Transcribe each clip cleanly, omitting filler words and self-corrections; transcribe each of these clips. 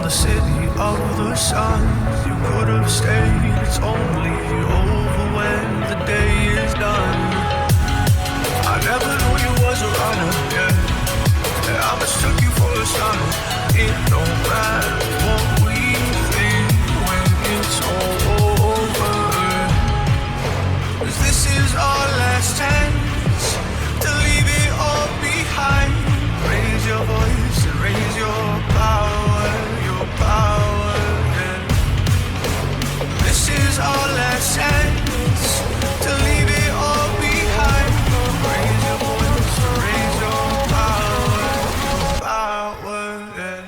the city of the sun. You could have stayed, it's only over when the day is done. I never knew you was a runner, yeah. I mistook you for a son. It don't matter what we think when it's all over. 'Cause this is our last chance to leave it all behind. Raise your voice and raise your power, yeah. This is our last chance to leave it all behind. Raise your voice and raise your power, yeah.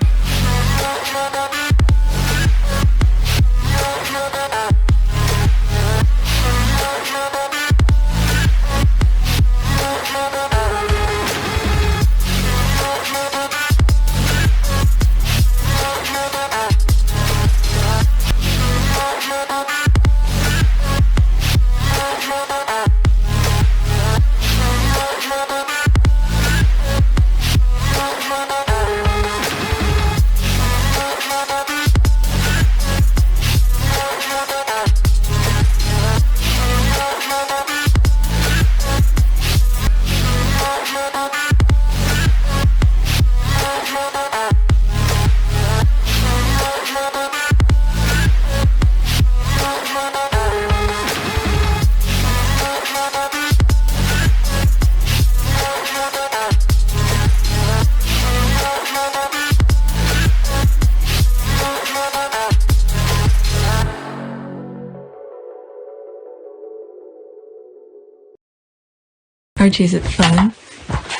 Archie, is it fun?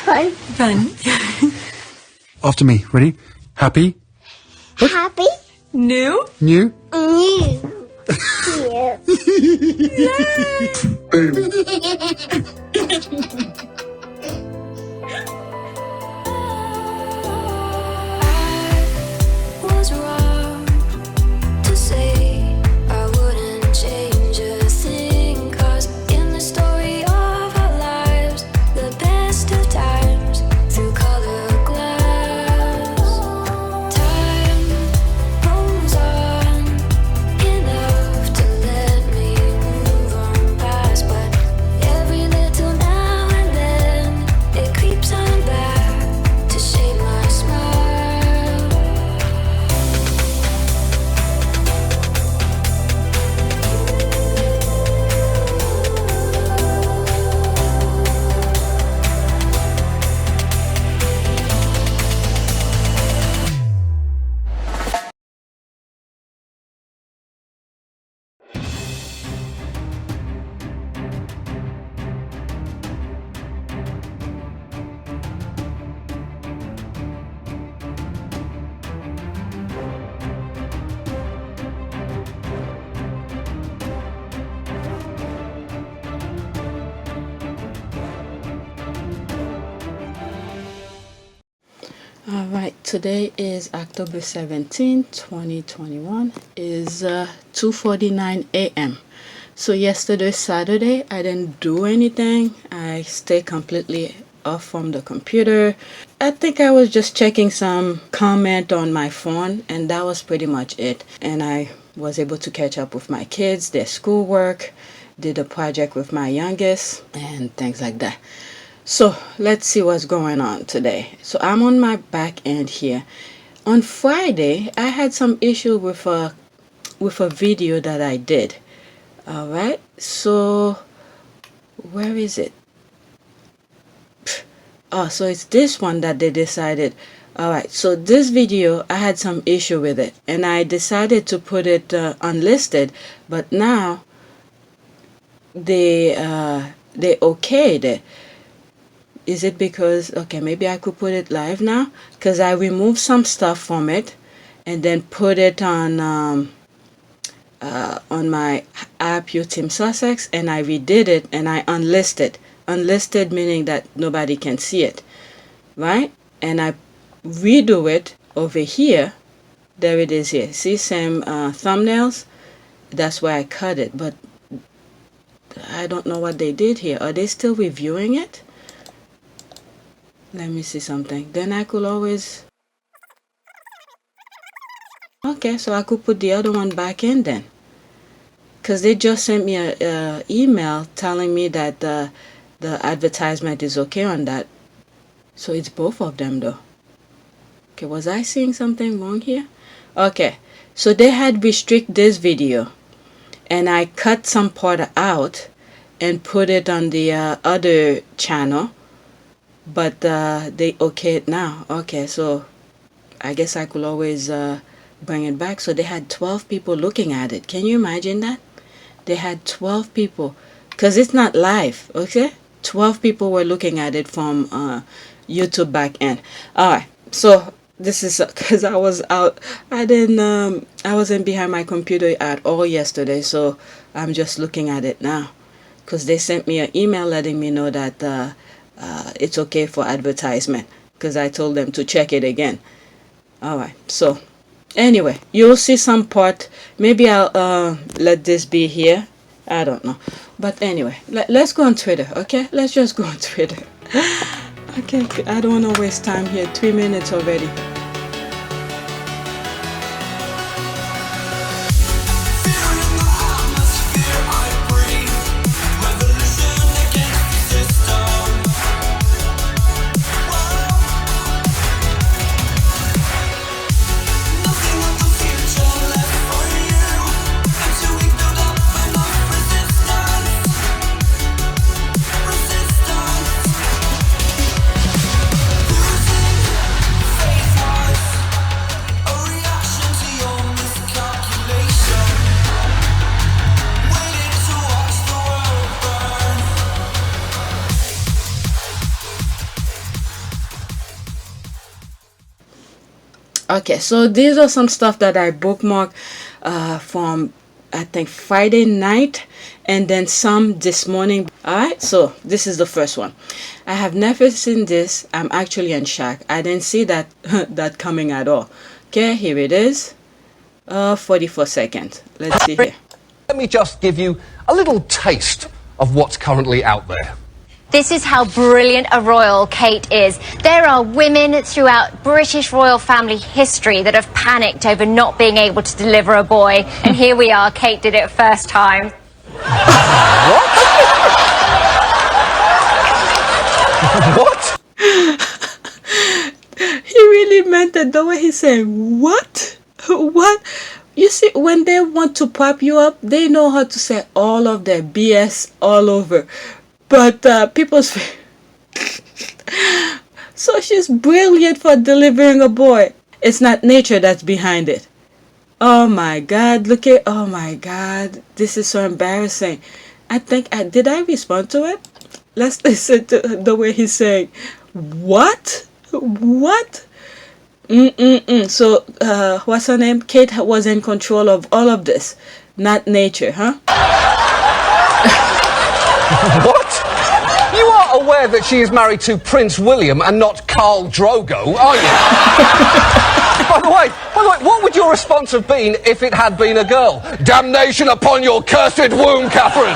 Fun. Fun. After me. Ready? Happy? Happy. New? New? New. Boom. Was wrong to say I wouldn't change a thing, 'cause in the story of our lives, the best of times through color glass, time rolls on enough to let me move on past, but every little now and then it creeps on back to shape my smile. Alright, today is October 17, 2021, is 2:49 a.m. So yesterday, Saturday, I didn't do anything. I stayed completely off from the computer. I think I was just checking some comment on my phone, and that was pretty much it. And I was able to catch up with my kids, their schoolwork, did a project with my youngest, and things like that. So let's see what's going on today. So I'm on my back end here. On Friday, I had some issue with a video that I did. All right. So where is it? Oh, so it's this one that they decided. All right. So this video, I had some issue with it, and I decided to put it unlisted. But now they okayed it. Is it because, okay, maybe I could put it live now? Because I removed some stuff from it and then put it on my app, Team Sussex, and I redid it and I unlisted. Unlisted meaning that nobody can see it, right? And I redo it over here. There it is here. See, same thumbnails? That's why I cut it. But I don't know what they did here. Are they still reviewing it? Let me see something. Then I could always... Okay, so I could put the other one back in then. Because they just sent me a email telling me that the advertisement is okay on that. So it's both of them though. Okay, was I seeing something wrong here? Okay, so they had restrict this video. And I cut some part out and put it on the other channel. But they okay it now. Okay, so I guess I could always bring it back. So they had 12 people looking at it. Can you imagine that? They had 12 people. Because it's not live, okay? 12 people were looking at it from YouTube back end. Alright, so this is because I was out. I wasn't behind my computer at all yesterday. So I'm just looking at it now. Because they sent me an email letting me know that it's okay for advertisement. Because I told them to check it again. Alright, so anyway, you'll see some part. Maybe I'll let this be here. I don't know. But anyway, let's go on Twitter, okay? Let's just go on Twitter. Okay, I don't want to waste time here. 3 minutes already. Okay, so these are some stuff that I bookmarked from I think Friday night, and then some this morning. Alright, so this is the first one. I have never seen this. I'm actually in shock. I didn't see that that coming at all. Okay, here it is. 44 seconds. Let's see here. Let me just give you a little taste of what's currently out there. This is how brilliant a royal Kate is. There are women throughout British royal family history that have panicked over not being able to deliver a boy. And here we are, Kate did it first time. What? What? He really meant it the way he's saying, what? What? You see, when they want to pop you up, they know how to say all of their BS all over. But people's... So she's brilliant for delivering a boy. It's not nature that's behind it. Oh my God, look at... Oh my God, this is so embarrassing. I think... did I respond to it? Let's listen to the way he's saying, what? What? So, what's her name? Kate was in control of all of this. Not nature, huh? What? You are aware that she is married to Prince William and not Khal Drogo, are you? By the way, what would your response have been if it had been a girl? Damnation upon your cursed womb, Catherine!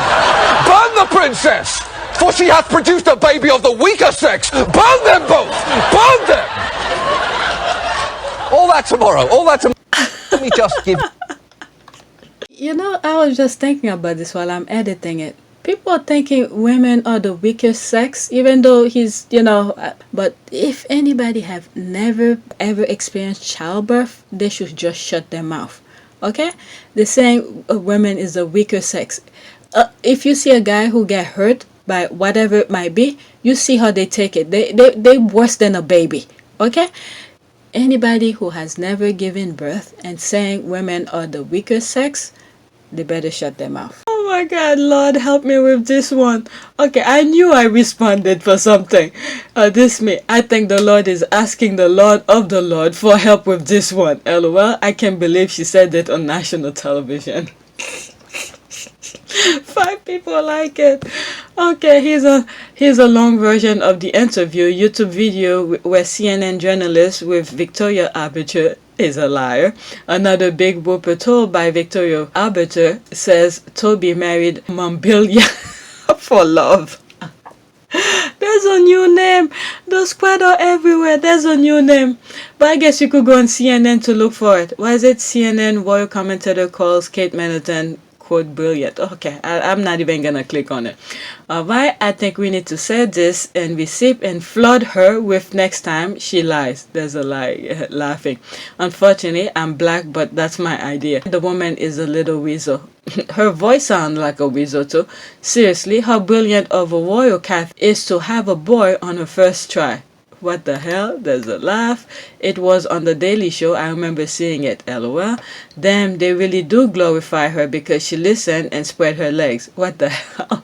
Burn the princess! For she hath produced a baby of the weaker sex! Burn them both! Burn them! All that tomorrow, all that tomorrow. Let me just give... You know, I was just thinking about this while I'm editing it. People are thinking women are the weaker sex, even though he's, you know, but if anybody have never ever experienced childbirth, they should just shut their mouth. Okay? They're saying women is the weaker sex. If you see a guy who get hurt by whatever it might be, you see how they take it. They worse than a baby. Okay? Anybody who has never given birth and saying women are the weaker sex, they better shut their mouth. Oh my God, Lord, help me with this one. Okay, I knew I responded for something. I think the Lord is asking the Lord of the Lord for help with this one. LOL, I can't believe she said it on national television. 5 people like it. Okay, here's a long version of the interview YouTube video where CNN journalist with Victoria Arbiter is a liar. Another big whooper told by Victoria Arbiter says Toby married Mombilia for love. They There's a new name. The squad are everywhere. There's a new name. But I guess you could go on CNN to look for it. Why is it CNN royal commentator calls Kate Middleton quote brilliant? Okay, I'm not even gonna click on it. Alright, I think we need to set this and receive and flood her with next time she lies. There's a lie laughing. Unfortunately, I'm black, but that's my idea. The woman is a little weasel. Her voice sounds like a weasel too. Seriously, how brilliant of a royal cat is to have a boy on her first try. What the hell? There's a laugh. It was on the Daily Show. I remember seeing it. LOL. Damn, they really do glorify her because she listened and spread her legs. What the hell?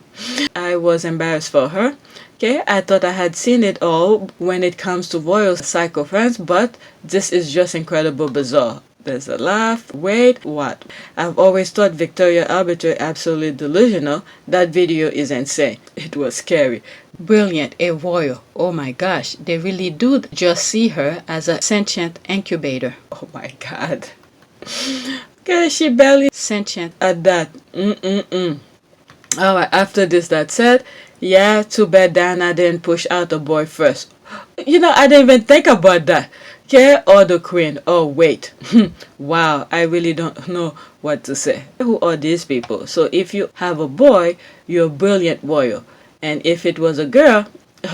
I was embarrassed for her. Okay, I thought I had seen it all when it comes to royal psycho friends, but this is just incredible bizarre. There's a laugh. Wait, what? I've always thought Victoria Arbitrary absolutely delusional. That video is insane. It was scary. Brilliant, a royal. Oh my gosh, they really do just see her as a sentient incubator. Oh my god. Okay, she barely sentient at that. Alright, after this, that said, yeah, too bad Diana didn't push out the boy first. You know, I didn't even think about that. Okay, or the queen. Oh, wait. Wow, I really don't know what to say. Who are these people? So if you have a boy, you're a brilliant royal. And if it was a girl,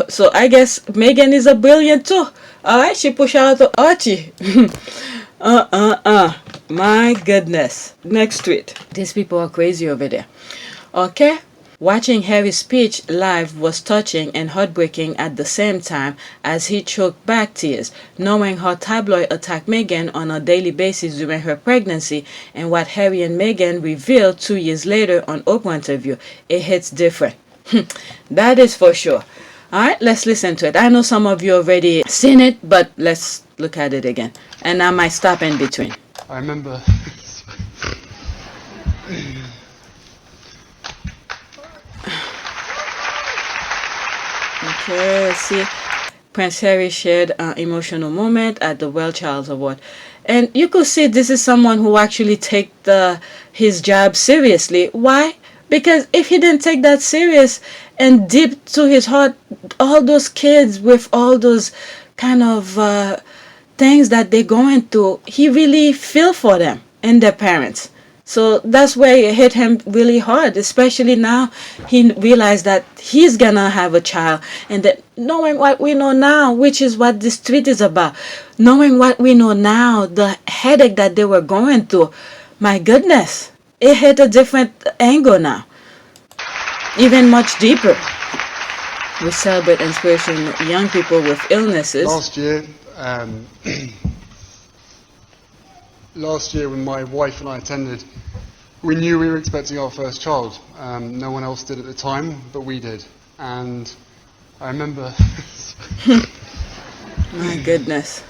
so I guess Meghan is a brilliant too. Alright, she pushed out the Archie. My goodness. Next tweet. These people are crazy over there. Okay. Watching Harry's speech live was touching and heartbreaking at the same time as he choked back tears, knowing how tabloid attacked Meghan on a daily basis during her pregnancy and what Harry and Meghan revealed 2 years later on Oprah interview. It hits different. That is for sure. Alright, let's listen to it. I know some of you already seen it, but let's look at it again. And I might stop in between. I remember. Okay, let's see. Prince Harry shared an emotional moment at the WellChild Award. And you could see this is someone who actually take his job seriously. Why? Because if he didn't take that serious and deep to his heart, all those kids with all those kind of things that they're going through, he really feel for them and their parents. So that's where it hit him really hard, especially now he realized that he's gonna have a child, and that knowing what we know now, which is what this tweet is about, knowing what we know now, the headache that they were going through, my goodness, it hit a different angle now, even much deeper. We celebrate inspirational young people with illnesses. Last year when my wife and I attended, we knew we were expecting our first child. No one else did at the time, but we did. And I remember... My goodness.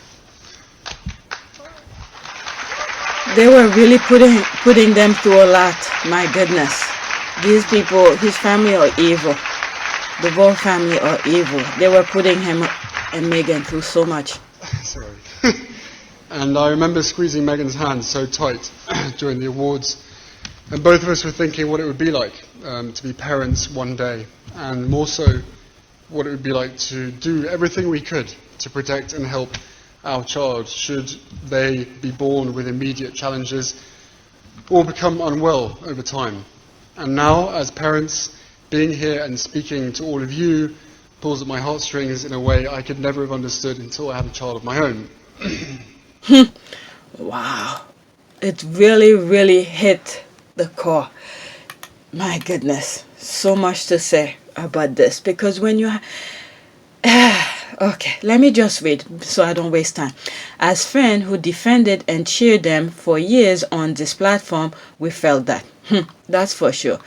They were really putting them through a lot. My goodness. These people, his family are evil. The whole family are evil. They were putting him and Meghan through so much. Sorry. And I remember squeezing Meghan's hand so tight during the awards. And both of us were thinking what it would be like to be parents one day. And more so, what it would be like to do everything we could to protect and help our child should they be born with immediate challenges or become unwell over time. And now, as parents, being here and speaking to all of you pulls at my heartstrings in a way I could never have understood until I had a child of my own. Wow. It really hit the core. My goodness. So much to say about this, because when you... Okay, let me just read so I don't waste time. As friends who defended and cheered them for years on this platform, we felt that. That's for sure.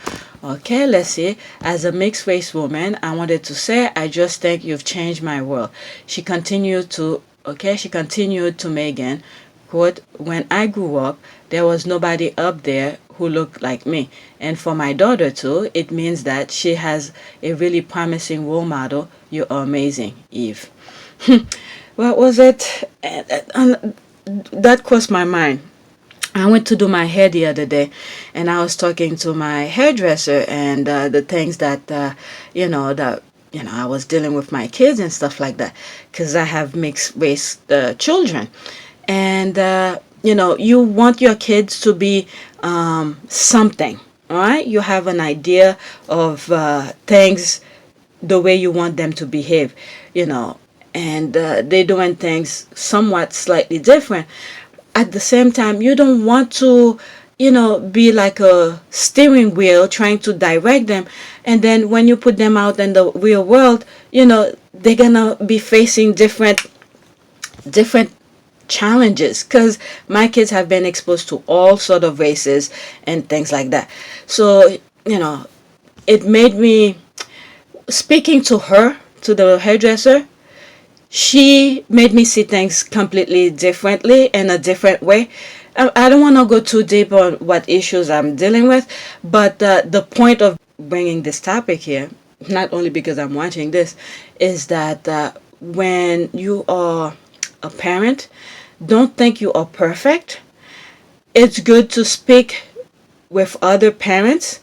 Okay, let's see. As a mixed race woman, I wanted to say, I just think you've changed my world. She continued to Meghan, quote, when I grew up, there was nobody up there who looked like me. And for my daughter too, it means that she has a really promising role model. You are amazing, Eve. What was it? That crossed my mind. I went to do my hair the other day, and I was talking to my hairdresser, and the things that, that I was dealing with my kids and stuff like that, because I have mixed race children. And, you want your kids to be something, all right? You have an idea of things, the way you want them to behave, and they're doing things somewhat slightly different. At the same time, you don't want to, be like a steering wheel trying to direct them. And then when you put them out in the real world, they're gonna be facing different challenges, because my kids have been exposed to all sort of races and things like that. So, it made me, speaking to her, to the hairdresser, she made me see things completely differently, in a different way. I don't want to go too deep on what issues I'm dealing with, but the point of bringing this topic here, not only because I'm watching this, is that when you are a parent, don't think you are perfect. It's good to speak with other parents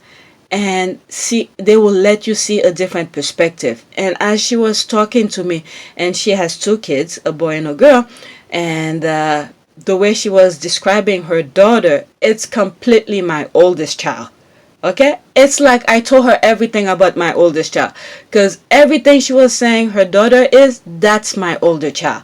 and see, they will let you see a different perspective. And as she was talking to me, and she has 2 kids, a boy and a girl, and the way she was describing her daughter, it's completely my oldest child. Okay, it's like I told her everything about my oldest child, because everything she was saying her daughter is, that's my older child.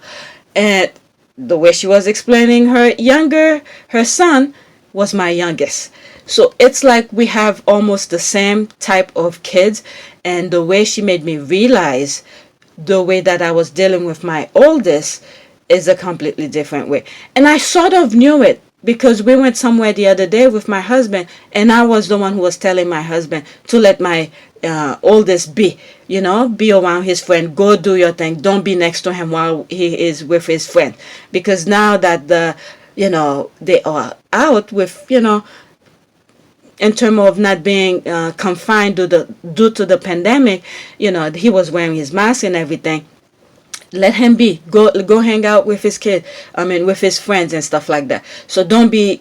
And the way she was explaining her son was my youngest. So it's like we have almost the same type of kids. And the way she made me realize the way that I was dealing with my oldest is a completely different way. And I sort of knew it, because we went somewhere the other day with my husband, and I was the one who was telling my husband to let my oldest be around his friend, go do your thing, don't be next to him while he is with his friend. Because now that they are out with, in terms of not being confined due to the pandemic, he was wearing his mask and everything. Let him be. Go hang out with his with his friends and stuff like that. So don't be,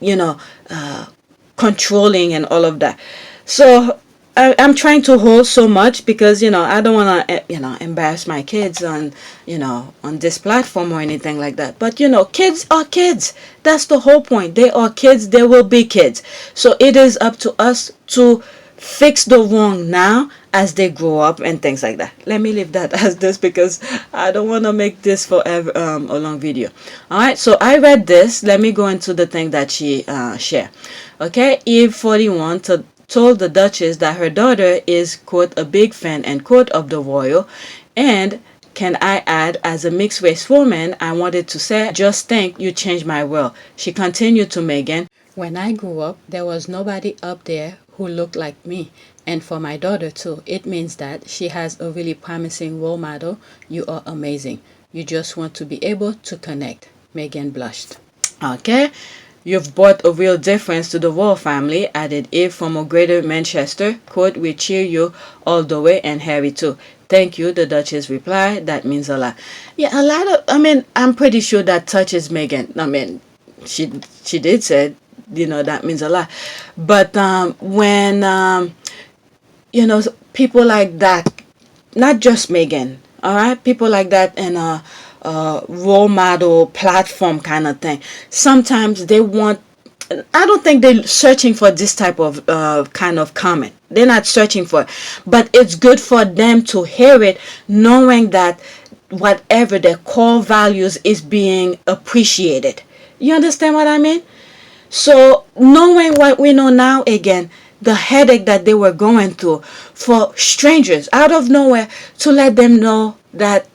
controlling and all of that. So I'm trying to hold so much, because, I don't want to, embarrass my kids on this platform or anything like that. But, kids are kids. That's the whole point. They are kids. They will be kids. So it is up to us to fix the wrong now as they grow up and things like that. Let me leave that as this, because I don't want to make this forever a long video. All right, so I read this. Let me go into the thing that she shared. Okay, Eve 41 told the Duchess that her daughter is, quote, a big fan, end quote, of the royal. And can I add, as a mixed race woman, I wanted to say, just think, you changed my world. She continued to Meghan, when I grew up, there was nobody up there who looked like me. And for my daughter too, it means that she has a really promising role model. You are amazing. You just want to be able to connect. Meghan blushed. Okay. You've brought a real difference to the royal family, added Eve from a Greater Manchester. Quote, we cheer you all the way, and Harry too. Thank you, the Duchess replied. That means a lot. Yeah, a lot of, I'm pretty sure that touches Meghan. She did say, that means a lot. But when, people like that, not just Meghan, all right, people like that in a role model platform kind of thing, sometimes they want, I don't think they're searching for this type of kind of comment. They're not searching for it. But it's good for them to hear it, knowing that whatever their core values is being appreciated. You understand what I mean? So knowing what we know now, again, the headache that they were going through, for strangers out of nowhere to let them know that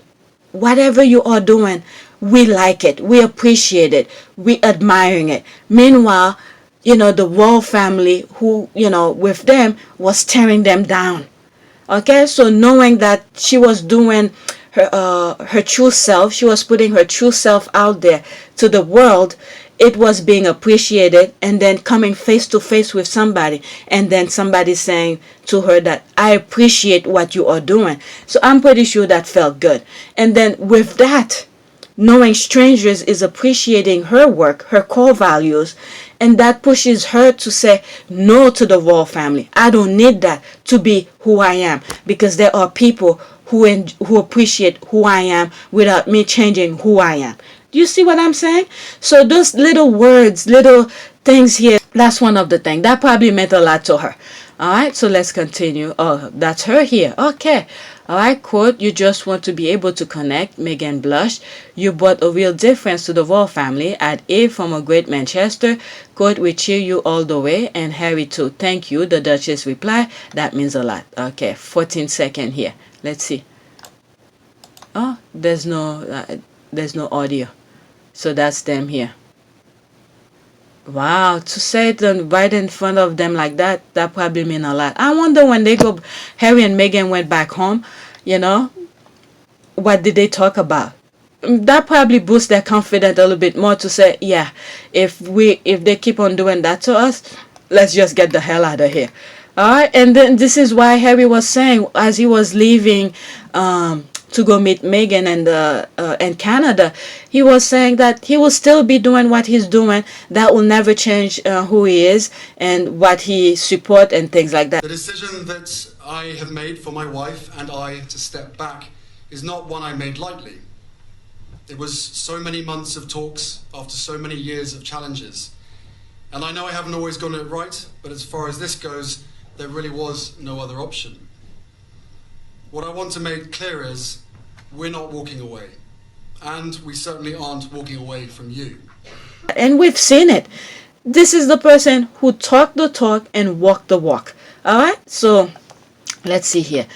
whatever you are doing, we like it, we appreciate it, we admiring it. Meanwhile, the royal family who, with them was tearing them down. Okay, so knowing that she was doing her true self, she was putting her true self out there to the world, it was being appreciated, and then coming face to face with somebody, and then somebody saying to her that I appreciate what you are doing. So I'm pretty sure that felt good. And then with that, knowing strangers is appreciating her work, her core values, and that pushes her to say no to the royal family. I don't need that to be who I am, because there are people who appreciate who I am without me changing who I am. Do you see what I'm saying? So those little words, little things here, that's one of the things. That probably meant a lot to her. All right, so let's continue. Oh, that's her here. Okay. All right, quote, you just want to be able to connect. Meghan blushed. You brought a real difference to the royal family. At A from a great Manchester. Quote, we cheer you all the way. And Harry too. Thank you. The Duchess replied. That means a lot. Okay, 14 seconds here. Let's see. Oh, there's no audio. So that's them here. Wow, to say it right in front of them like that probably mean a lot. I wonder when Harry and Meghan went back home, what did they talk about? That probably boosts their confidence a little bit more to say, yeah, if they keep on doing that to us, let's just get the hell out of here. All right, and then this is why Harry was saying as he was leaving to go meet Meghan and Canada, he was saying that he will still be doing what he's doing. That will never change who he is and what he support and things like that. The decision that I have made for my wife and I to step back is not one I made lightly. It was so many months of talks after so many years of challenges. And I know I haven't always gotten it right, but as far as this goes, there really was no other option. What I want to make clear is we're not walking away, and we certainly aren't walking away from you. And we've seen it. This is the person who talked the talk and walked the walk. All right, so let's see here.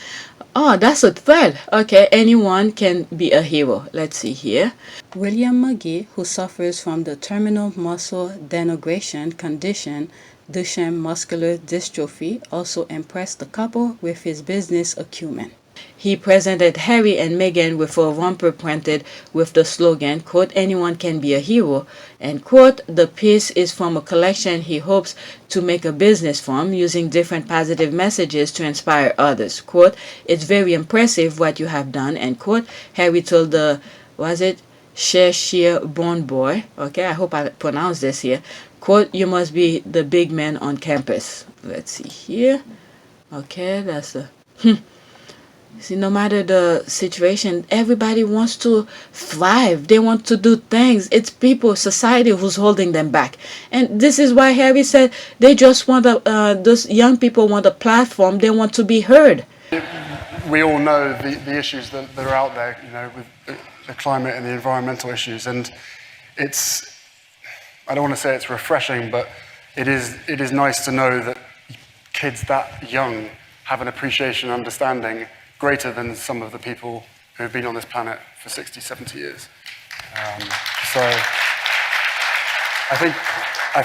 Oh, that's a thread. Okay, anyone can be a hero. Let's see here. William McGee, who suffers from the terminal muscle denigration condition Duchenne muscular dystrophy, also impressed the couple with his business acumen. He presented Harry and Meghan with a romper printed with the slogan, quote, anyone can be a hero, and quote, the piece is from a collection he hopes to make a business from, using different positive messages to inspire others. Quote, it's very impressive what you have done, end quote. Harry told the, Cheshire born boy, okay, I hope I pronounced this here, quote, you must be the big man on campus. Let's see here. Okay, that's the... See, no matter the situation, everybody wants to thrive. They want to do things. It's people, society who's holding them back. And this is why Harry said they just want those young people want a platform. They want to be heard. We all know the issues that are out there, with the climate and the environmental issues. And it's, I don't want to say it's refreshing, but it is nice to know that kids that young have an appreciation and understanding greater than some of the people who have been on this planet for 60, 70 years. So I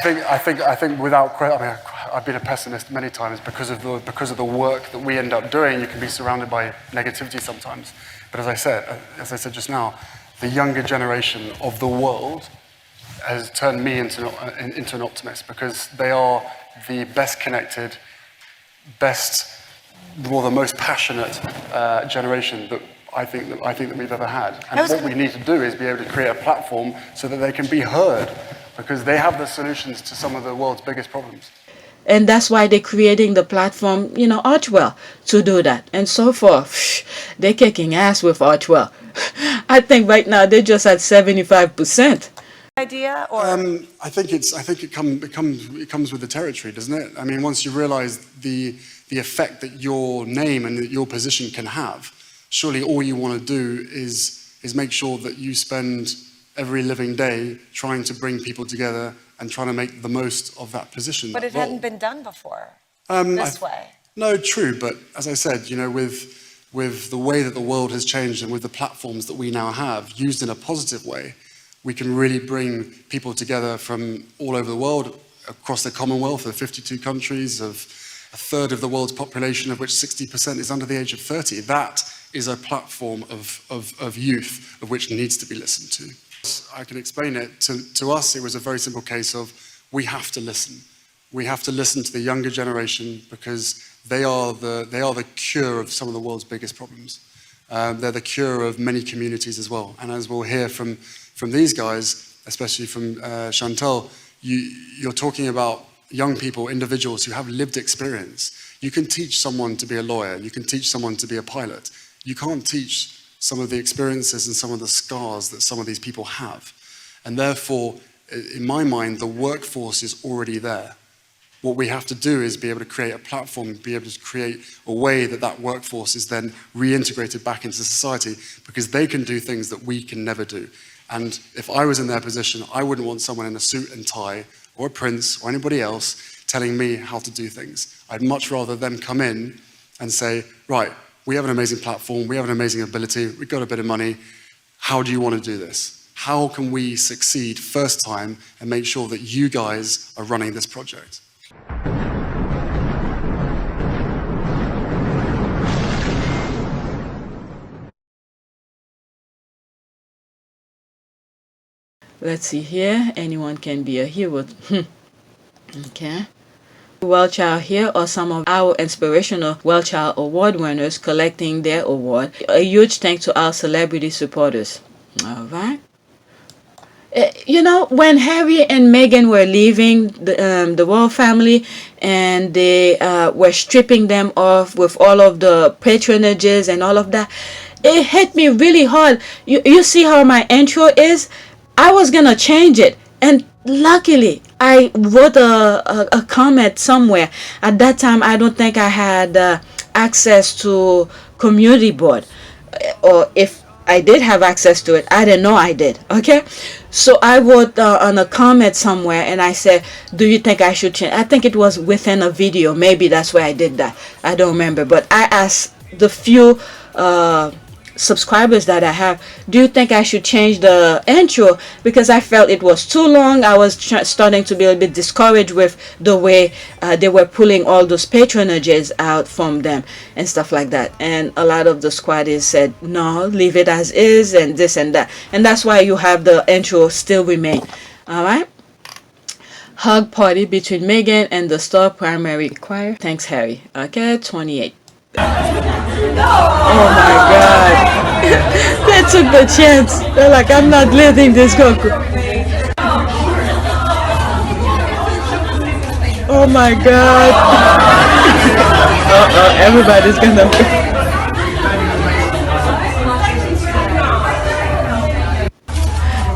think without question, I mean, I've been a pessimist many times because of the work that we end up doing. You can be surrounded by negativity sometimes. But as I said just now, the younger generation of the world has turned me into an optimist because they are the best connected, the most passionate generation that I think that we've ever had. And what we need to do is be able to create a platform so that they can be heard, because they have the solutions to some of the world's biggest problems. And that's why they're creating the platform, Archwell, to do that. And so far, they're kicking ass with Archwell. I think right now they're just at 75%. Idea, or I think it comes with the territory, doesn't it? I mean, once you realise the effect that your name and your position can have, surely all you want to do is make sure that you spend every living day trying to bring people together and trying to make the most of that position. But it hadn't been done before this way. No, true. But as I said, with the way that the world has changed and with the platforms that we now have, used in a positive way, we can really bring people together from all over the world, across the Commonwealth of 52 countries, of a third of the world's population, of which 60% is under the age of 30. That is a platform of youth, of which needs to be listened to. I can explain it. To us, it was a very simple case of we have to listen. We have to listen to the younger generation because they are the cure of some of the world's biggest problems. They're the cure of many communities as well. And as we'll hear from these guys, especially from Chantal, you're talking about young people, individuals who have lived experience. You can teach someone to be a lawyer. You can teach someone to be a pilot. You can't teach some of the experiences and some of the scars that some of these people have. And therefore, in my mind, the workforce is already there. What we have to do is be able to create a platform, be able to create a way that that workforce is then reintegrated back into society, because they can do things that we can never do. And if I was in their position, I wouldn't want someone in a suit and tie, or a prince, or anybody else, telling me how to do things. I'd much rather them come in and say, right, we have an amazing platform, we have an amazing ability, we've got a bit of money, how do you want to do this? How can we succeed first time and make sure that you guys are running this project? Let's see here. Anyone can be a hero. Okay. WellChild here are some of our inspirational WellChild award winners collecting their award. A huge thanks to our celebrity supporters. All right. You know, when Harry and Meghan were leaving the royal family, and they were stripping them off with all of the patronages and all of that, it hit me really hard. You see how my intro is? I was gonna change it, and luckily I wrote a comment somewhere. At that time, I don't think I had access to community board, or if I did have access to it, I didn't know I did. Okay, so I wrote on a comment somewhere, and I said, do you think I should change? I think it was within a video, maybe that's where I did that, I don't remember. But I asked the few subscribers that I have, do you think I should change the intro? Because I felt it was too long. I was starting to be a bit discouraged with the way they were pulling all those patronages out from them and stuff like that. And a lot of the squaddies said, no, leave it as is, and this and that. And that's why you have the intro still remain. All right. Hug party between Meghan and the star primary choir. Thanks, Harry. Okay, 28. Oh my God. They took the chance. They're like, I'm not letting this go. Oh my God. Everybody's gonna.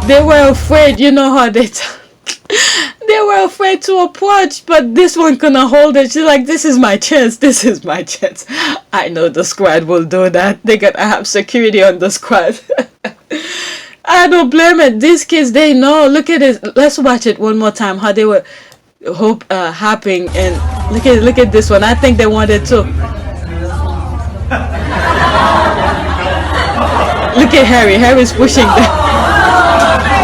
They were afraid, you know how they they were afraid to approach, but this one couldn't hold it. She's like, this is my chance, this is my chance. I know the squad will do that. They're gonna have security on the squad. I don't blame it. These kids, they know. Look at it. Let's watch it one more time, how they were hopping, and look at this one. I think they wanted to. Look at Harry. Harry's pushing them.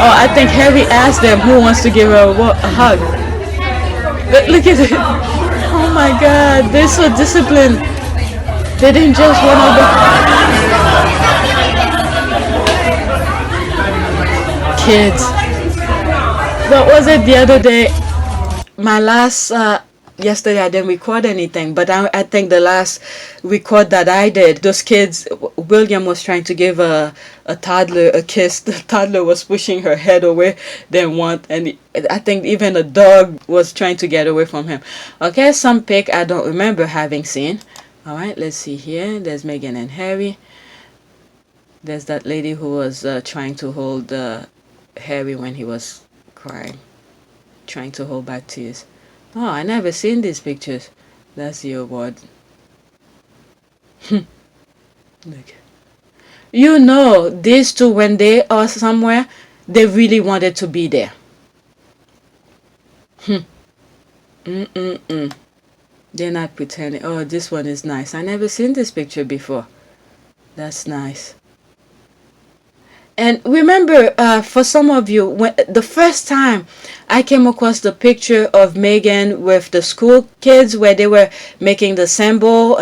Oh, I think Harry asked them who wants to give her a hug. But look at it. Oh my God, they're so disciplined. They didn't just want to. Kids. What was it the other day? My last yesterday I didn't record anything, but I think the last record that I did, those kids, William was trying to give a toddler a kiss. The toddler was pushing her head away, and I think even a dog was trying to get away from him. Okay, some pic I don't remember having seen. All right, let's see here. There's Meghan and Harry. There's that lady who was trying to hold Harry when he was crying, trying to hold back tears. Oh, I never seen these pictures. That's the award. Look. You know, these two, when they are somewhere, they really wanted to be there. They're not pretending. Oh, this one is nice. I never seen this picture before. That's nice. And remember, for some of you, when the first time I came across the picture of Meghan with the school kids, where they were making the symbol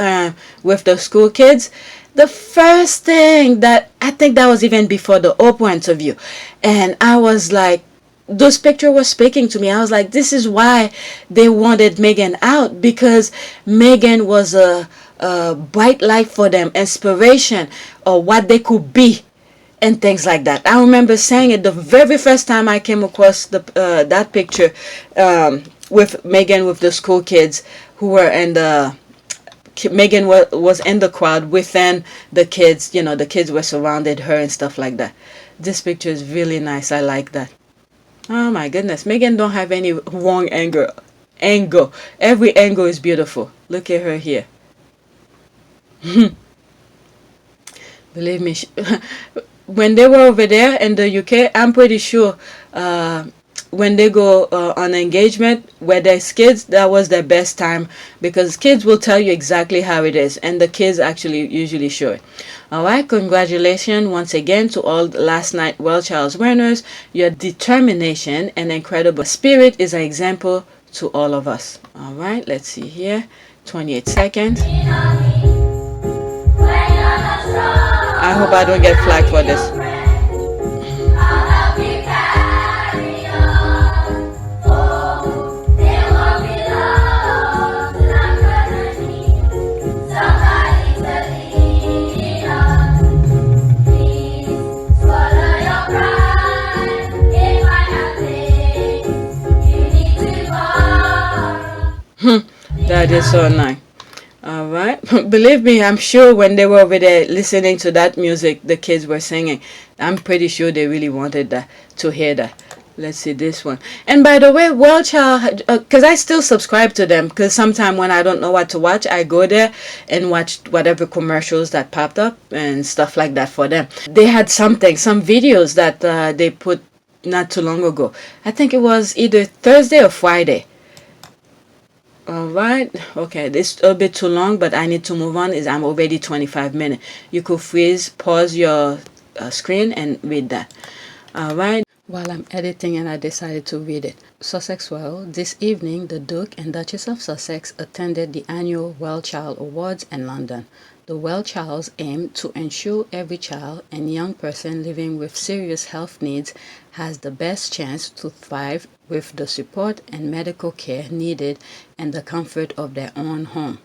with the school kids, the first thing that I think that was even before the Oprah interview, and I was like, those pictures were speaking to me. I was like, this is why they wanted Meghan out, because Meghan was a bright light for them, inspiration, or what they could be, and things like that. I remember saying it the very first time I came across that picture with Meghan with the school kids who were in the Meghan was in the crowd within the kids. You know, the kids were surrounded her and stuff like that. This picture is really nice. I like that. Oh my goodness, Meghan don't have any wrong angle. Every angle is beautiful. Look at her here. Believe me, when they were over there in the UK, I'm pretty sure when they go on engagement where there's kids, that was their best time, because kids will tell you exactly how it is, and the kids actually usually show it. Alright, congratulations once again to all last night WellChild's winners. Your determination and incredible spirit is an example to all of us. Alright, let's see here. 28 seconds. I hope I don't get flagged for this. That is so nice. Alright. Believe me, I'm sure when they were over there listening to that music the kids were singing, I'm pretty sure they really wanted that, to hear that. Let's see this one. And by the way, WellChild, because I still subscribe to them, because sometimes when I don't know what to watch, I go there and watch whatever commercials that popped up and stuff like that for them. They had some videos that they put not too long ago. I think it was either Thursday or Friday. Alright, okay, this is a bit too long, but I need to move on. I'm already 25 minutes. You could pause your screen and read that. Alright, while I'm editing and I decided to read it. Sussex World, this evening the Duke and Duchess of Sussex attended the annual WellChild Awards in London. The WellChilds aim to ensure every child and young person living with serious health needs has the best chance to thrive with the support and medical care needed and the comfort of their own home.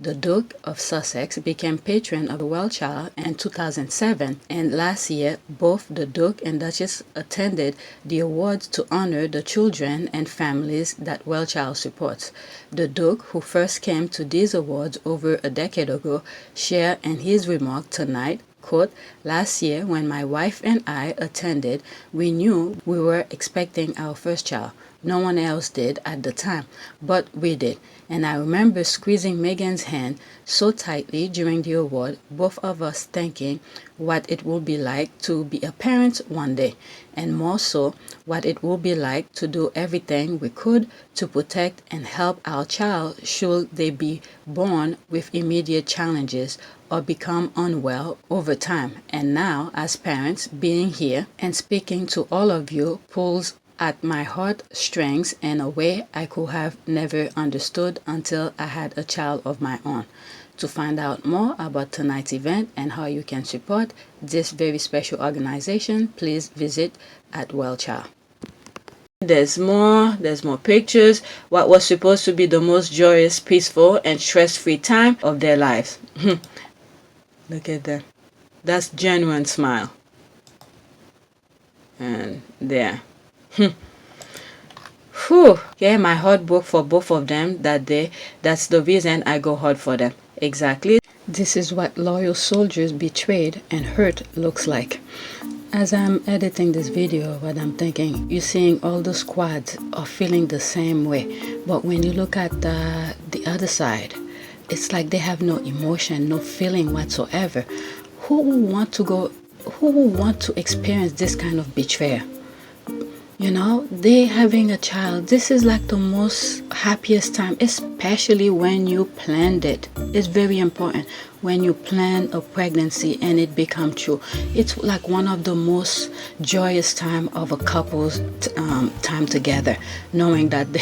The Duke of Sussex became patron of the WellChild in 2007, and last year both the Duke and Duchess attended the awards to honor the children and families that WellChild supports. The Duke, who first came to these awards over a decade ago, shared in his remark tonight, quote, "Last year when my wife and I attended, we knew we were expecting our first child. No one else did at the time, but we did. And I remember squeezing Meghan's hand so tightly during the award, both of us thinking what it would be like to be a parent one day, and more so what it would be like to do everything we could to protect and help our child should they be born with immediate challenges or become unwell over time. And now, as parents, being here and speaking to all of you pulls at my heartstrings in a way I could have never understood until I had a child of my own. To find out more about tonight's event and how you can support this very special organization, please visit at WellChild." There's more pictures. What was supposed to be the most joyous, peaceful, and stress-free time of their lives. Look at that. That's genuine smile. And there. Whew. Yeah, my heart broke for both of them that day. That's the reason I go hard for them. Exactly. This is what loyal soldiers betrayed and hurt looks like. As I'm editing this video, what I'm thinking, you're seeing all the squads are feeling the same way. But when you look at the other side, it's like they have no emotion, no feeling whatsoever. Who would want to experience this kind of betrayal? You know, they having a child, this is like the most happiest time, especially when you planned it. It's very important when you plan a pregnancy and it become true. It's like one of the most joyous time of a couple's time together, knowing that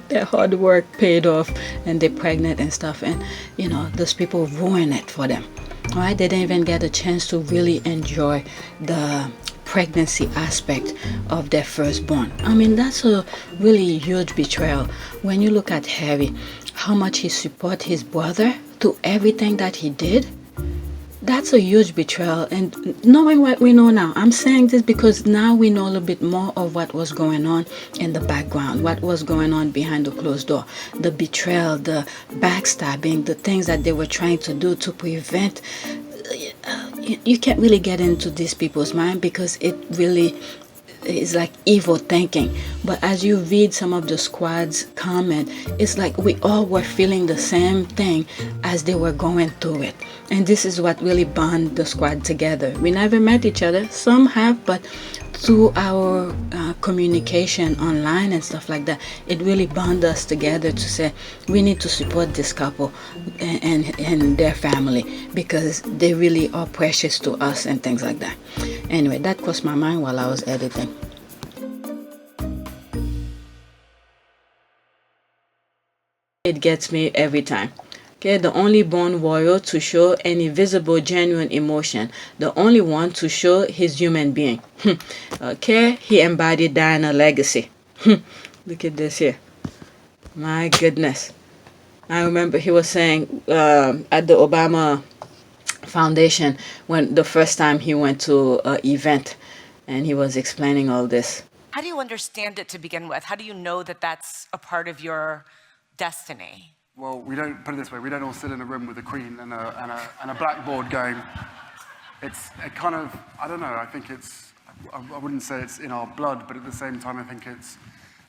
their hard work paid off and they're pregnant and stuff, and you know, those people ruin it for them. All right, they didn't even get a chance to really enjoy the pregnancy aspect of their firstborn. I mean, that's a really huge betrayal. When you look at Harry, how much he support his brother through everything that he did, That's a huge betrayal. And knowing what we know now, I'm saying this because now we know a little bit more of what was going on in the background, what was going on behind the closed door, the betrayal, the backstabbing, the things that they were trying to do to prevent. You can't really get into these people's mind because it really is like evil thinking. But as you read some of the squad's comment, it's like we all were feeling the same thing as they were going through it. And this is what really bond the squad together. We never met each other, some have, but through our communication online and stuff like that, it really bond us together to say we need to support this couple and their family because they really are precious to us and things like that. Anyway, that crossed my mind while I was editing. It gets me every time. Okay, the only born warrior to show any visible, genuine emotion. The only one to show his human being. Okay, he embodied Diana legacy. Look at this here. My goodness. I remember he was saying at the Obama Foundation when the first time he went to an event and he was explaining all this. How do you understand it to begin with? How do you know that that's a part of your destiny? Well, we don't, put it this way, we don't all sit in a room with a queen and a blackboard going. It's a kind of, I don't know, I think it's, I wouldn't say it's in our blood, but at the same time I think it's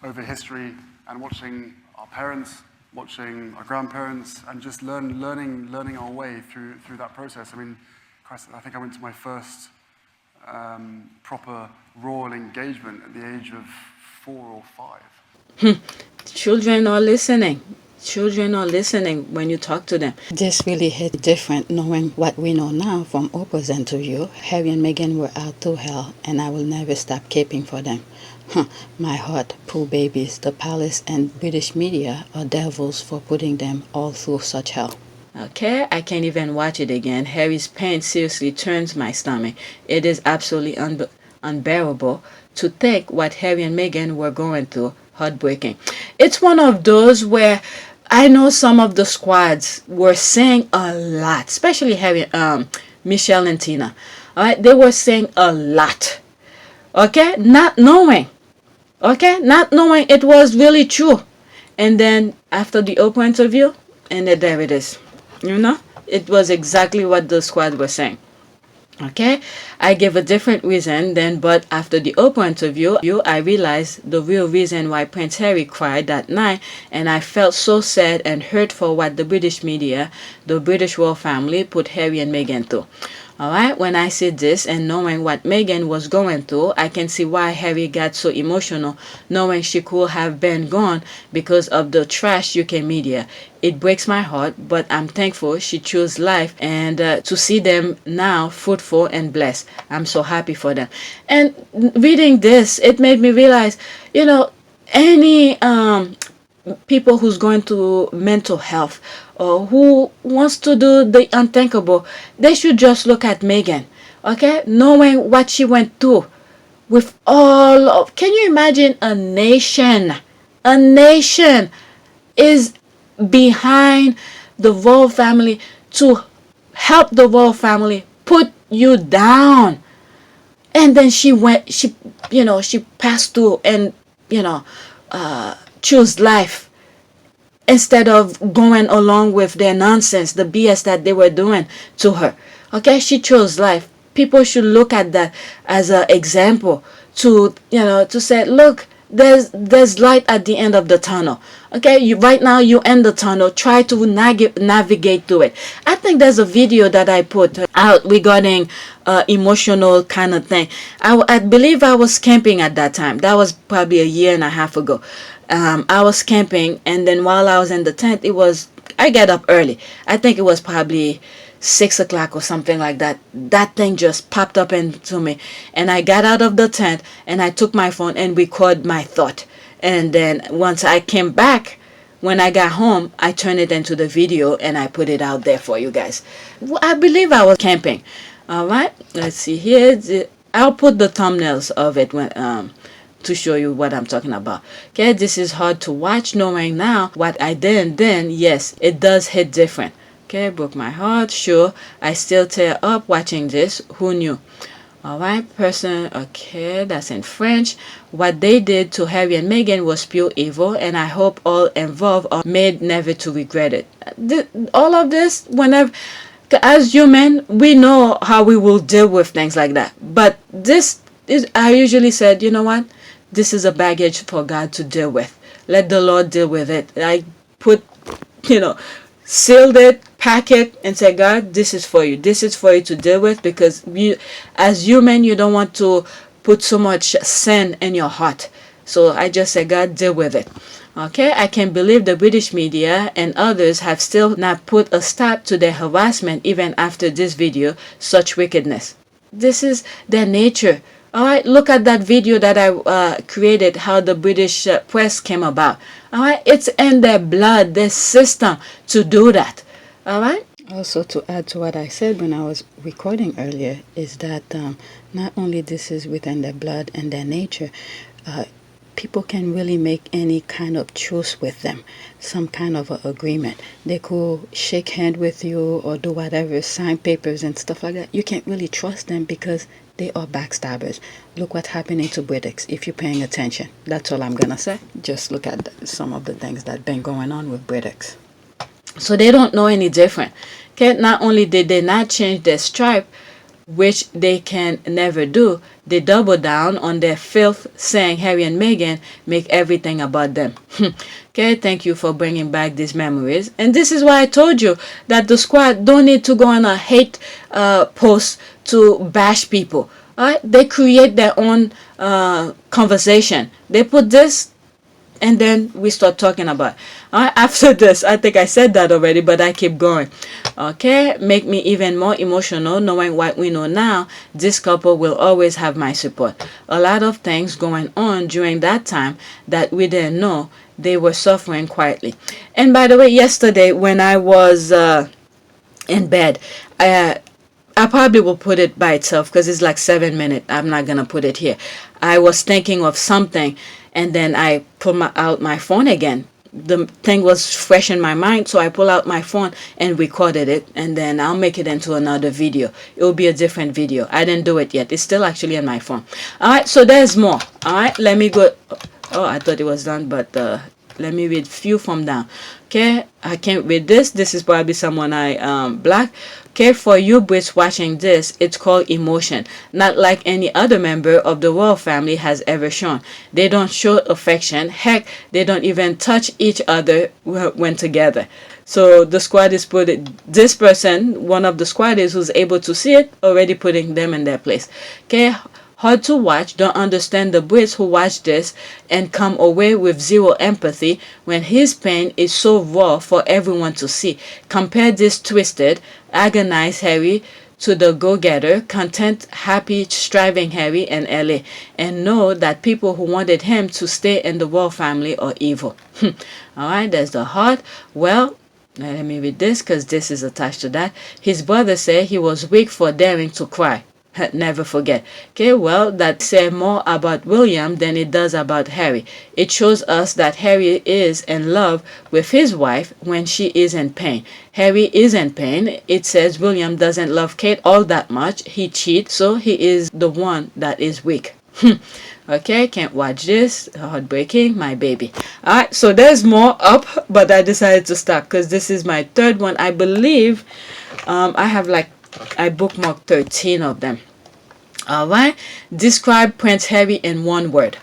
over history and watching our parents, watching our grandparents, and just learning our way through that process. I mean, Christ, I think I went to my first proper royal engagement at the age of 4 or 5. Children are listening. Children are listening when you talk to them. This really hit different knowing what we know now from Oprah's interview. Harry and Meghan were out through hell and I will never stop caping for them. My heart, poor babies, the palace and British media are devils for putting them all through such hell. Okay, I can't even watch it again. Harry's pain seriously turns my stomach. It is absolutely unbearable to think what Harry and Meghan were going through. Heartbreaking. It's one of those where I know some of the squads were saying a lot, especially Harry, Michelle and Tina. All right, they were saying a lot. Okay, not knowing. Okay, not knowing it was really true. And then after the Oprah interview, and then there it is. You know, it was exactly what the squad were saying. Okay, I gave a different reason then, but after the Oprah interview, I realized the real reason why Prince Harry cried that night, and I felt so sad and hurt for what the British media, the British royal family, put Harry and Meghan through. Alright, when I said this and knowing what Meghan was going through, I can see why Harry got so emotional, knowing she could have been gone because of the trash UK media. It breaks my heart, but I'm thankful she chose life and to see them now fruitful and blessed. I'm so happy for them. And reading this, it made me realize, you know, any people who's going through mental health or who wants to do the unthinkable, they should just look at Meghan, okay? Knowing what she went through with all of, can you imagine a nation is behind the royal family to help the royal family put you down. And then she passed through and, choose life instead of going along with their nonsense, the BS that they were doing to her. Okay, she chose life. People should look at that as an example to say, look, there's light at the end of the tunnel. Okay, right now you're in the tunnel. Try to navigate through it. I think there's a video that I put out regarding emotional kind of thing. I believe I was camping at that time. That was probably a year and a half ago. I was camping, and then while I was in the tent, I get up early. I think it was probably 6 o'clock or something like that. That thing just popped up into me, and I got out of the tent and I took my phone and recorded my thought. And then once I came back, when I got home, I turned it into the video and I put it out there for you guys. I believe I was camping. All right, let's see here. I'll put the thumbnails of it when to show you what I'm talking about. Okay, this is hard to watch knowing now what I did then. Yes, it does hit different. Okay, broke my heart. Sure, I still tear up watching this. Who knew? Alright, person, okay, that's in French. What they did to Harry and Meghan was pure evil, and I hope all involved are made never to regret it. All of this, whenever, as human, we know how we will deal with things like that. But this is, I usually said, you know what? This is a baggage for God to deal with. Let the Lord deal with it. I put, sealed it, pack it, and say, God, this is for you. This is for you to deal with, because you, as human, you don't want to put so much sin in your heart. So I just say, God, deal with it. Okay, I can believe the British media and others have still not put a stop to their harassment even after this video. Such wickedness. This is their nature. Alright, look at that video that I created, how the British press came about. Alright, it's in their blood, their system to do that. Alright? Also, to add to what I said when I was recording earlier, is that not only this is within their blood and their nature, people can really make any kind of truce with them, some kind of agreement. They could shake hand with you or do whatever, sign papers and stuff like that. You can't really trust them because they are backstabbers. Look what's happening to Britics, if you're paying attention. That's all I'm going to say. Just look at some of the things that been going on with Britics. So they don't know any different. Okay, not only did they not change their stripe, which they can never do, they double down on their filth, saying Harry and Meghan make everything about them. Okay, thank you for bringing back these memories. And this is why I told you that the squad don't need to go on a hate post to bash people. Alright, they create their own conversation. They put this, and then we start talking about it. After this, I think I said that already, but I keep going. Okay, make me even more emotional knowing what we know now. This couple will always have my support. A lot of things going on during that time that we didn't know. They were suffering quietly. And by the way, yesterday when I was in bed, I probably will put it by itself because it's like 7 minutes. I'm not going to put it here. I was thinking of something, and then I pull out my phone again. The thing was fresh in my mind, so I pull out my phone and recorded it, and then I'll make it into another video. It will be a different video. I didn't do it yet. It's still actually in my phone. Alright, so there's more. Alright, let me go. Oh, I thought it was done, but let me read few from down. Okay, I can't read this. This is probably someone I black. Okay, for you Brits watching this, it's called emotion. Not like any other member of the royal family has ever shown. They don't show affection. Heck, they don't even touch each other when together. So the squad is this person, one of the squatters who's able to see it, already putting them in their place. Okay, hard to watch, don't understand the Brits who watch this and come away with zero empathy when his pain is so raw for everyone to see. Compare this twisted, agonized Harry to the go-getter, content, happy, striving Harry in LA, and know that people who wanted him to stay in the royal family are evil. Alright, there's the heart. Well, let me read this because this is attached to that. His brother said he was weak for daring to cry. Never forget. Okay, well, that says more about William than it does about Harry. It shows us that Harry is in love with his wife when she is in pain. Harry is in pain. It says William doesn't love Kate all that much. He cheats, so he is the one that is weak. Okay, can't watch this. Heartbreaking, my baby. Alright, so there's more up, but I decided to stop because this is my third one. I believe I bookmarked 13 of them. Alright, describe Prince Harry in one word.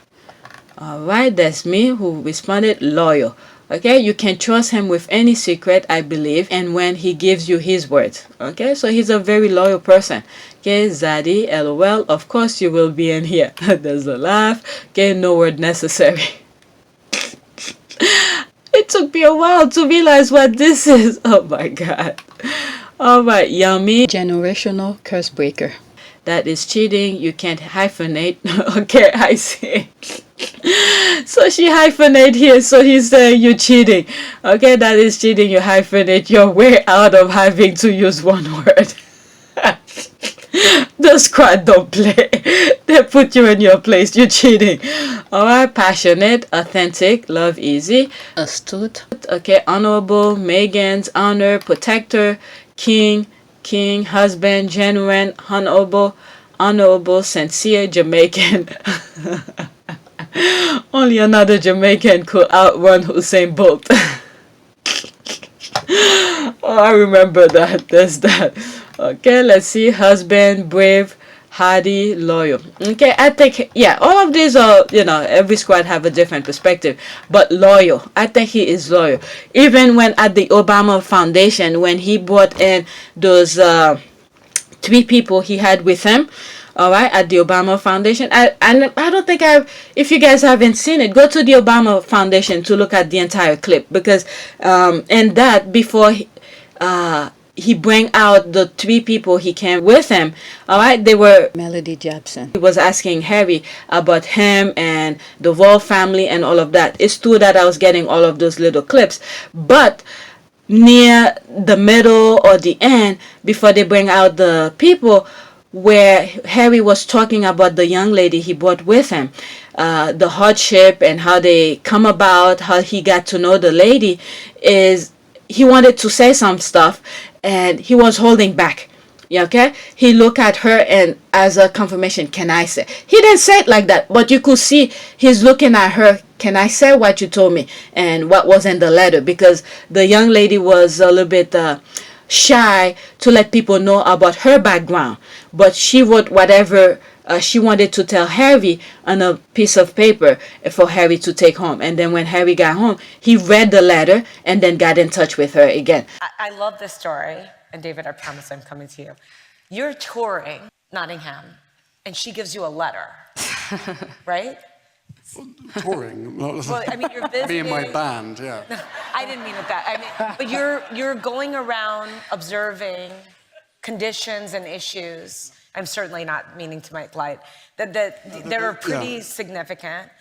Alright, that's me who responded, loyal. Okay, you can trust him with any secret, I believe, and when he gives you his words. Okay, so he's a very loyal person. Okay, Zadie, LOL, of course you will be in here. There's a laugh. Okay, no word necessary. It took me a while to realize what this is. Oh my god. Alright, yummy. Generational curse breaker. That is cheating. You can't hyphenate. Okay, I see. So she hyphenate here. So he's saying you're cheating. Okay, that is cheating. You hyphenate your way out of having to use one word. The squad don't play. They put you in your place. You're cheating. Alright, passionate, authentic, love easy, astute. Okay, honorable, Meghan's honor, protector, king, husband, genuine, honorable, sincere, Jamaican. Only another Jamaican could outrun Usain Bolt. Oh, I remember that. There's that. Okay, let's see. Husband, brave, hardy, loyal. Okay, I think, yeah, all of these are, every squad have a different perspective. But loyal, I think he is loyal. Even when at the Obama Foundation, when he brought in those 3 people he had with him, all right, at the Obama Foundation. I don't think if you guys haven't seen it, go to the Obama Foundation to look at the entire clip, because in that, before he bring out the 3 people he came with him, all right, they were Melody Jepson. He was asking Harry about him and the royal family and all of that. It's true that I was getting all of those little clips, but near the middle or the end, before they bring out the people, where Harry was talking about the young lady he brought with him, the hardship and how they come about, how he got to know the lady, is he wanted to say some stuff and he was holding back. Yeah, okay? He looked at her and as a confirmation, can I say? He didn't say it like that, but you could see he's looking at her. Can I say what you told me and what was in the letter? Because the young lady was a little bit shy to let people know about her background, but she wrote whatever she wanted to tell Harry on a piece of paper for Harry to take home. And then when Harry got home, he read the letter and then got in touch with her again. I love this story. And David, I promise I'm coming to you. You're touring Nottingham, and she gives you a letter, right? Touring. Well, I mean, you're busy. Me and my band, yeah. I didn't mean it that. I mean, but you're going around observing conditions and issues. I'm certainly not meaning to make light that are pretty significant.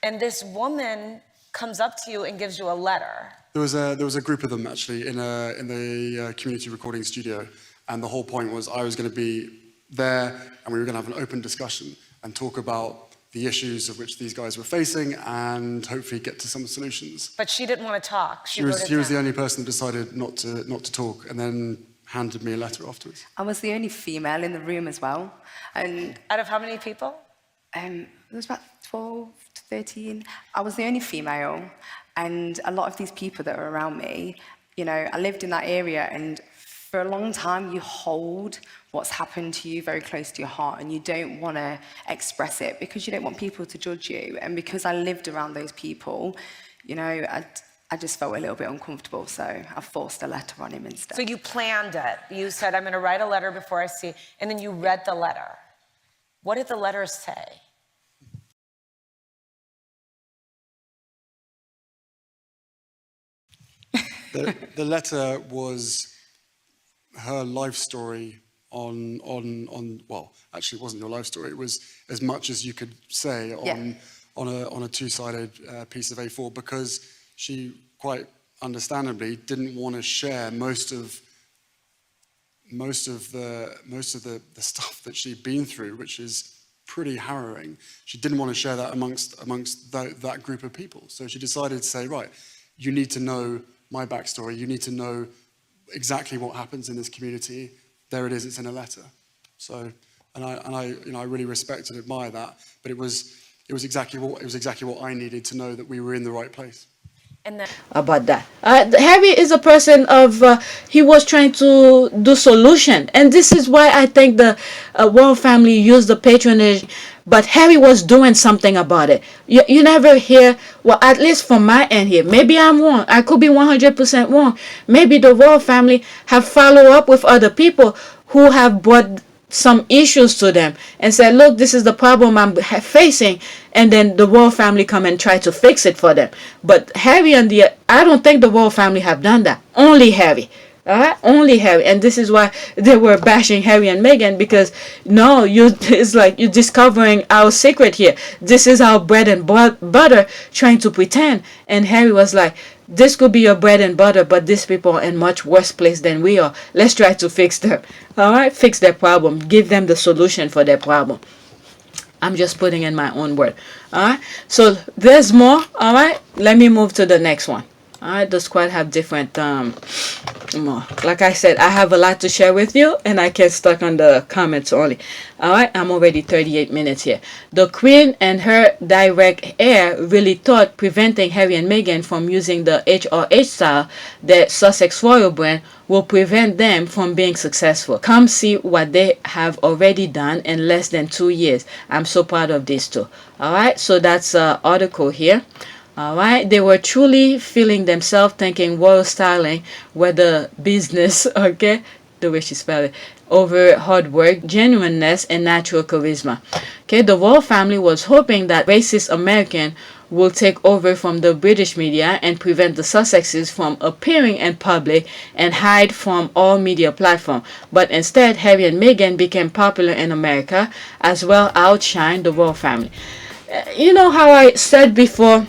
And this woman comes up to you and gives you a letter. There was a group of them actually in the community recording studio, and the whole point was I was going to be there, and we were going to have an open discussion and talk about the issues of which these guys were facing, and hopefully get to some solutions. But she didn't want to talk. She was the only person that decided not to talk, and then handed me a letter afterwards. I was the only female in the room as well, and out of how many people? There was about 12 to 13. I was the only female, and a lot of these people that were around me, I lived in that area, and for a long time you hold what's happened to you very close to your heart, and you don't want to express it because you don't want people to judge you. And because I lived around those people, I just felt a little bit uncomfortable, so I forced a letter on him instead. So you planned it. You said, I'm going to write a letter before I see, and then you read the letter. What did the letter say? The letter was her life story on well, actually it wasn't your life story. It was as much as you could say on a 2-sided piece of A4, because she quite understandably didn't want to share most of the stuff that she'd been through, which is pretty harrowing. She didn't want to share that amongst that group of people. So she decided to say, right, you need to know my backstory. You need to know exactly what happens in this community. There it is. It's in a letter. So, and I really respect and admire that. But it was exactly what I needed to know, that we were in the right place. And then about that, Harry is a person of he was trying to do solution, and this is why I think the royal family used the patronage, but Harry was doing something about it. You never hear, well, at least from my end here, maybe I'm wrong, I could be 100% wrong, maybe the royal family have followed up with other people who have brought some issues to them and said, look, this is the problem I'm facing, and then the royal family come and try to fix it for them. But Harry and I don't think the royal family have done that. Only Harry. Alright, only Harry, and this is why they were bashing Harry and Meghan, because no, it's like you're discovering our secret here. This is our bread and butter, trying to pretend. And Harry was like, this could be your bread and butter, but these people are in much worse place than we are. Let's try to fix them. Alright, fix their problem, give them the solution for their problem. I'm just putting in my own word. Alright, so there's more. Alright, let me move to the next one. Alright, the squad have different more. Like I said, I have a lot to share with you, and I can't stuck on the comments only. Alright, I'm already 38 minutes here. The Queen and her direct heir really thought preventing Harry and Meghan from using the HRH style, the Sussex royal brand, will prevent them from being successful. Come see what they have already done in less than 2 years. I'm so proud of these two. Alright, so that's an article here. Alright, they were truly feeling themselves, thinking royal styling were the business, okay, the way she spelled it, over hard work, genuineness, and natural charisma. Okay, the royal family was hoping that racist American will take over from the British media and prevent the Sussexes from appearing in public and hide from all media platforms. But instead, Harry and Meghan became popular in America, as well outshine the royal family. You know how I said before,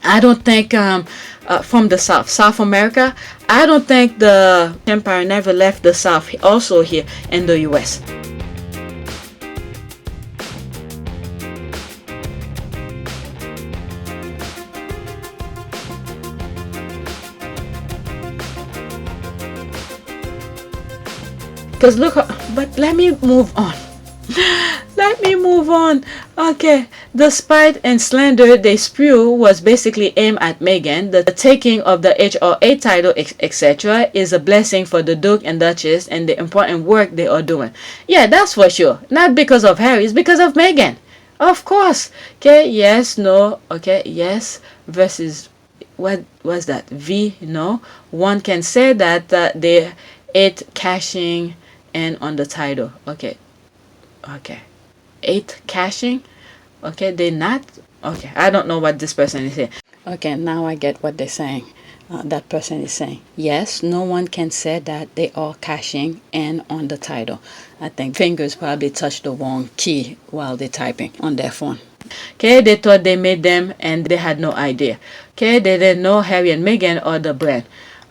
I don't think from the South America, I don't think the empire never left the South, also here in the US. Because look, but let me move on. Let me move on. Okay, the spite and slander they spew was basically aimed at Meghan. The taking of the HRA title, etc., is a blessing for the Duke and Duchess and the important work they are doing. Yeah, that's for sure. Not because of Harry, it's because of Meghan. Of course. Okay, yes, no. Okay, yes versus what was that? V, no. One can say that they ate cashing in on the title. Okay. Okay, 8 cashing. Okay, they not. Okay, I don't know what this person is saying. Okay, now I get what they're saying. That person is saying, yes, no one can say that they are cashing in on the title. I think fingers probably touched the wrong key while they're typing on their phone. Okay, they thought they made them and they had no idea. Okay, they didn't know Harry and Meghan or the brand.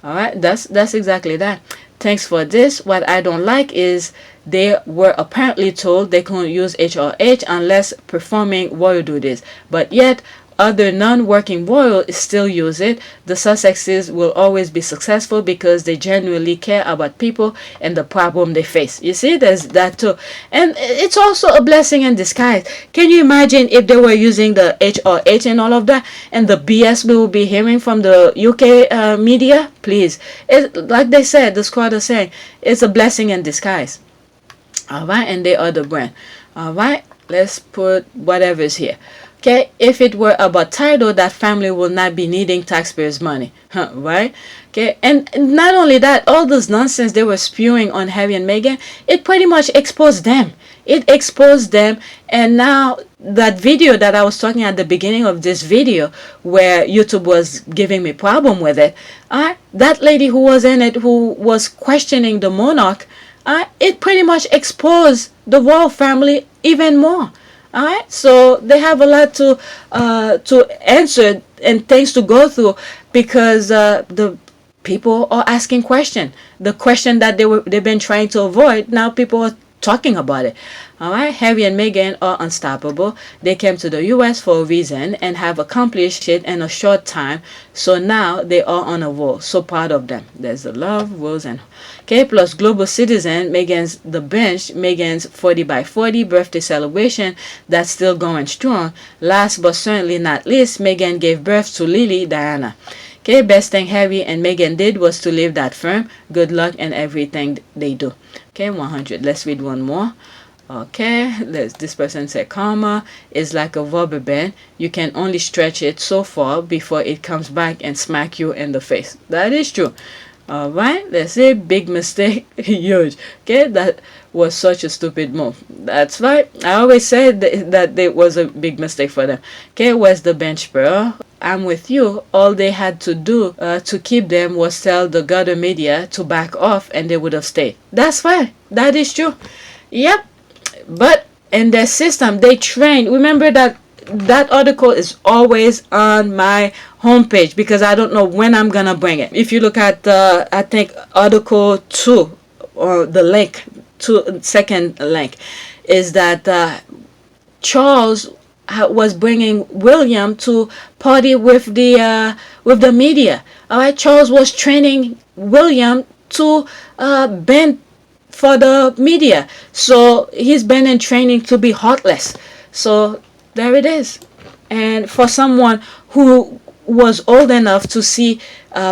All right, that's exactly that. Thanks for this. What I don't like is they were apparently told they couldn't use HRH unless performing royal duties, but yet other non-working royals still use it. The Sussexes will always be successful because they genuinely care about people and the problem they face. You see, there's that too. And it's also a blessing in disguise. Can you imagine if they were using the HRH and all of that, and the BS we will be hearing from the UK media? Please. Like they said, the squad is saying, it's a blessing in disguise. Alright, and they are the brand. Alright, let's put whatever's here. Okay, if it were about title, that family will not be needing taxpayers' money, right? Okay, and not only that, all this nonsense they were spewing on Harry and Meghan, it pretty much exposed them. It exposed them, and now that video that I was talking at the beginning of this video, where YouTube was giving me problem with it, that lady who was in it, who was questioning the monarch, it pretty much exposed the royal family even more. Alright, so they have a lot to answer and things to go through, because the people are asking questions. The question that they've been trying to avoid, now people are talking about it. Alright, Harry and Meghan are unstoppable. They came to the US for a reason and have accomplished it in a short time. So now they are on a roll. So proud of them. There's the love, rose, and okay. Plus global citizen, Meghan's the bench, Meghan's 40 by 40 birthday celebration that's still going strong. Last but certainly not least, Meghan gave birth to Lily Diana. Okay, best thing Harry and Meghan did was to leave that firm. Good luck in everything they do. Okay, 100. Let's read one more. Okay, this person said karma is like a rubber band. You can only stretch it so far before it comes back and smack you in the face. That is true. All right, let's say big mistake, huge. Okay, that was such a stupid move. That's right. I always said that it was a big mistake for them. Okay, where's the bench bro? I'm with you. All they had to do to keep them was tell the gutter media to back off, and they would have stayed. That's right. That is true. Yep. But in their system, they train. Remember that article is always on my homepage because I don't know when I'm gonna bring it. If you look at I think article 2 or the link to second link is that Charles was bringing William to party with the media. All right, Charles was training William to bend for the media, so he's been in training to be heartless. So there it is. And for someone who was old enough to see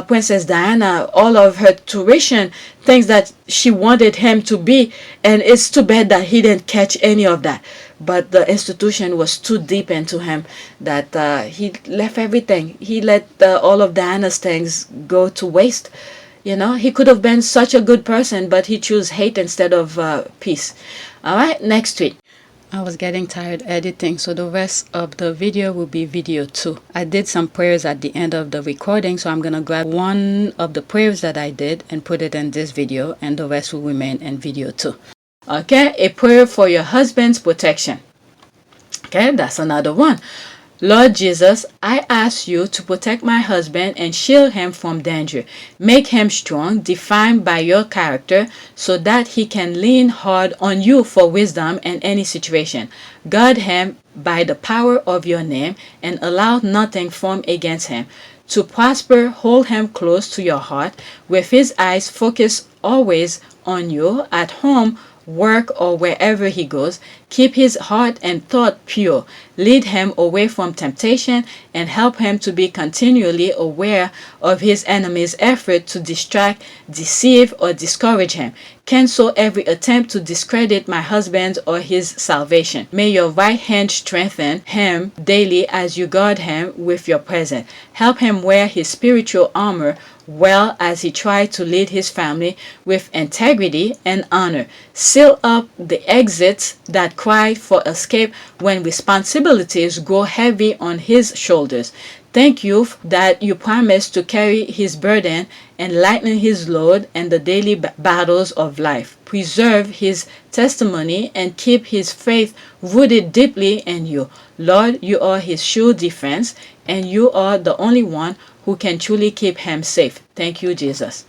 Princess Diana, all of her tuition, things that she wanted him to be, and it's too bad that he didn't catch any of that. But the institution was too deep into him that he left everything. He let all of Diana's things go to waste. You know, he could have been such a good person, but he chose hate instead of peace. All right, next tweet. I was getting tired editing, so the rest of the video will be video 2. I did some prayers at the end of the recording, so I'm going to grab one of the prayers that I did and put it in this video, and the rest will remain in video 2. Okay, a prayer for your husband's protection. Okay, that's another one. Lord Jesus, I ask you to protect my husband and shield him from danger. Make him strong, defined by your character, so that he can lean hard on you for wisdom in any situation. Guard him by the power of your name and allow nothing formed against him. To prosper, hold him close to your heart, with his eyes focused always on you, at home, work, or wherever he goes. Keep his heart and thought pure. Lead him away from temptation and help him to be continually aware of his enemy's effort to distract, deceive, or discourage him. Cancel every attempt to discredit my husband or his salvation. May your right hand strengthen him daily as you guard him with your presence. Help him wear his spiritual armor well as he tries to lead his family with integrity and honor. Seal up the exits that cry for escape when responsibilities grow heavy on his shoulders. Thank you that you promise to carry his burden and lighten his load in the daily battles of life. Preserve his testimony and keep his faith rooted deeply in you. Lord, you are his sure defense, and you are the only one who can truly keep him safe. Thank you, Jesus.